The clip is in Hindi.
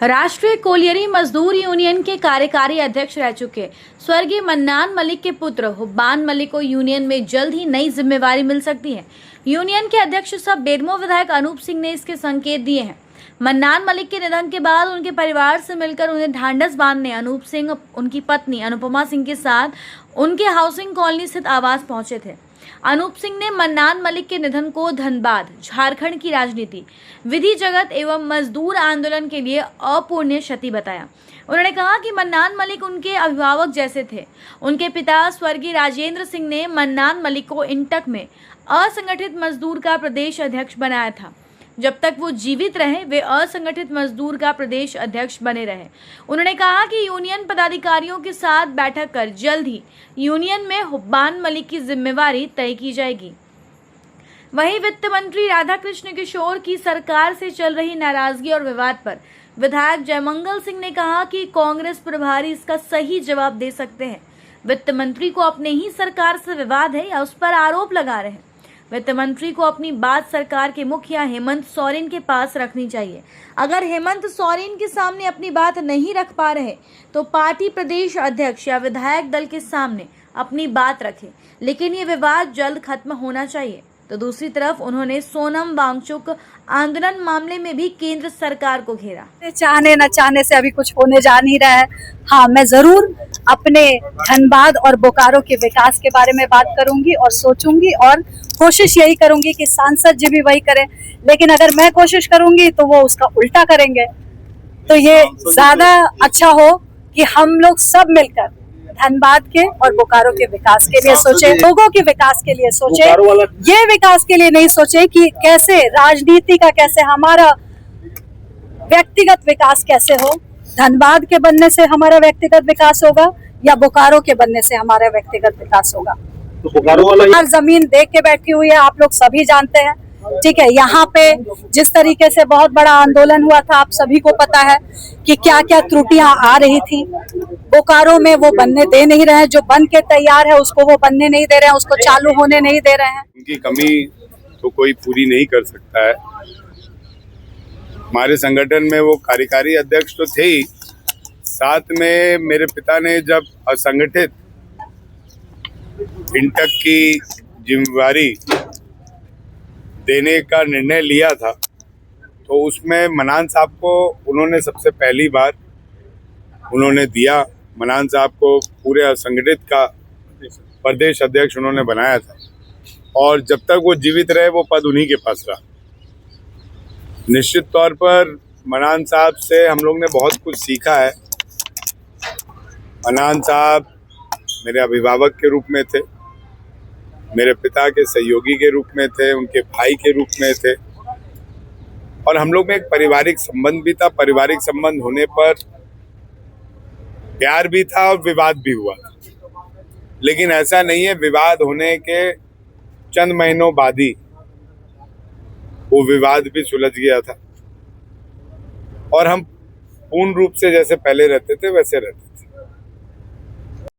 राष्ट्रीय कोलियरी मजदूर यूनियन के कार्यकारी अध्यक्ष रह चुके स्वर्गीय मन्नान मलिक के पुत्र हुब्बान मलिक को यूनियन में जल्द ही नई जिम्मेवारी मिल सकती है। यूनियन के अध्यक्ष सह बेरमो विधायक अनूप सिंह ने इसके संकेत दिए हैं। मन्नान मलिक के निधन के बाद उनके परिवार से मिलकर उन्हें ढांढस बांधने अनूप सिंह उनकी पत्नी अनुपमा सिंह के साथ उनके हाउसिंग कॉलोनी स्थित आवास पहुंचे थे। अनूप सिंह ने मन्नान मलिक के निधन को धनबाद, झारखंड की राजनीति, विधि जगत एवं मजदूर आंदोलन के लिए अपूर्णीय क्षति बताया। उन्होंने कहा कि मन्नान मलिक उनके अभिभावक जैसे थे। उनके पिता स्वर्गीय राजेंद्र सिंह ने मन्नान मलिक को इंटक में असंगठित मजदूर का प्रदेश अध्यक्ष बनाया था। जब तक वो जीवित रहे वे असंगठित मजदूर का प्रदेश अध्यक्ष बने रहे। उन्होंने कहा कि यूनियन पदाधिकारियों के साथ बैठक कर जल्द ही यूनियन में हुब्बान मलिक की जिम्मेवारी तय की जाएगी। वहीं वित्त मंत्री राधाकृष्ण किशोर की सरकार से चल रही नाराजगी और विवाद पर विधायक जयमंगल सिंह ने कहा कि कांग्रेस प्रभारी इसका सही जवाब दे सकते हैं। वित्त मंत्री को अपने ही सरकार से विवाद है या उस पर आरोप लगा रहे हैं। वित्त मंत्री को अपनी बात सरकार के मुखिया हेमंत सोरेन के पास रखनी चाहिए। अगर हेमंत सोरेन के सामने अपनी बात नहीं रख पा रहे तो पार्टी प्रदेश अध्यक्ष या विधायक दल के सामने अपनी बात रखे, लेकिन ये विवाद जल्द खत्म होना चाहिए। तो दूसरी तरफ उन्होंने सोनम वांगचुक आंदोलन मामले में भी केंद्र सरकार को घेरा। चाहने न चाहने से अभी कुछ होने जा नहीं रहा है। हाँ, मैं जरूर अपने धनबाद और बोकारो के विकास के बारे में बात करूंगी और सोचूंगी और कोशिश यही करूंगी कि सांसद जी भी वही करें, लेकिन अगर मैं कोशिश करूंगी तो वो उसका उल्टा करेंगे। तो ये ज्यादा अच्छा हो कि हम लोग सब मिलकर धनबाद के और बोकारो के विकास के लिए सोचे, लोगों के विकास के लिए सोचे, ये विकास के लिए नहीं सोचे कि कैसे राजनीति का, कैसे हमारा व्यक्तिगत विकास कैसे हो। धनबाद के बनने से हमारा व्यक्तिगत विकास होगा या बोकारो के बनने से हमारा व्यक्तिगत विकास होगा। तो बोकारो वाला जमीन देख के बैठी हुई है, आप लोग सभी जानते हैं, ठीक है। यहाँ पे जिस तरीके से बहुत बड़ा आंदोलन हुआ था, आप सभी को पता है कि क्या क्या त्रुटियां आ रही थी। बोकारो में वो बनने दे नहीं रहे हैं, जो बन के तैयार है उसको वो बनने नहीं दे रहे हैं, उसको चालू होने नहीं दे रहे हैं। उनकी कमी तो कोई पूरी नहीं कर सकता है। हमारे संगठन में वो कार्यकारी अध्यक्ष तो थे ही, साथ में मेरे पिता ने जब असंगठित इंटक की जिम्मेवारी देने का निर्णय लिया था, तो उसमें मन्नान साहब को उन्होंने सबसे पहली बार उन्होंने दिया। मन्नान साहब को पूरे असंगठित का प्रदेश अध्यक्ष उन्होंने बनाया था और जब तक वो जीवित रहे वो पद उन्हीं के पास रहा। निश्चित तौर पर मन्नान साहब से हम लोग ने बहुत कुछ सीखा है। मन्नान साहब मेरे अभिभावक के रूप में थे, मेरे पिता के सहयोगी के रूप में थे, उनके भाई के रूप में थे और हम लोग में एक पारिवारिक संबंध भी था। पारिवारिक संबंध होने पर प्यार भी था और विवाद भी हुआ था, लेकिन ऐसा नहीं है विवाद होने के चंद महीनों बाद ही वो विवाद भी सुलझ गया था और हम पूर्ण रूप से जैसे पहले रहते थे वैसे रहते थे।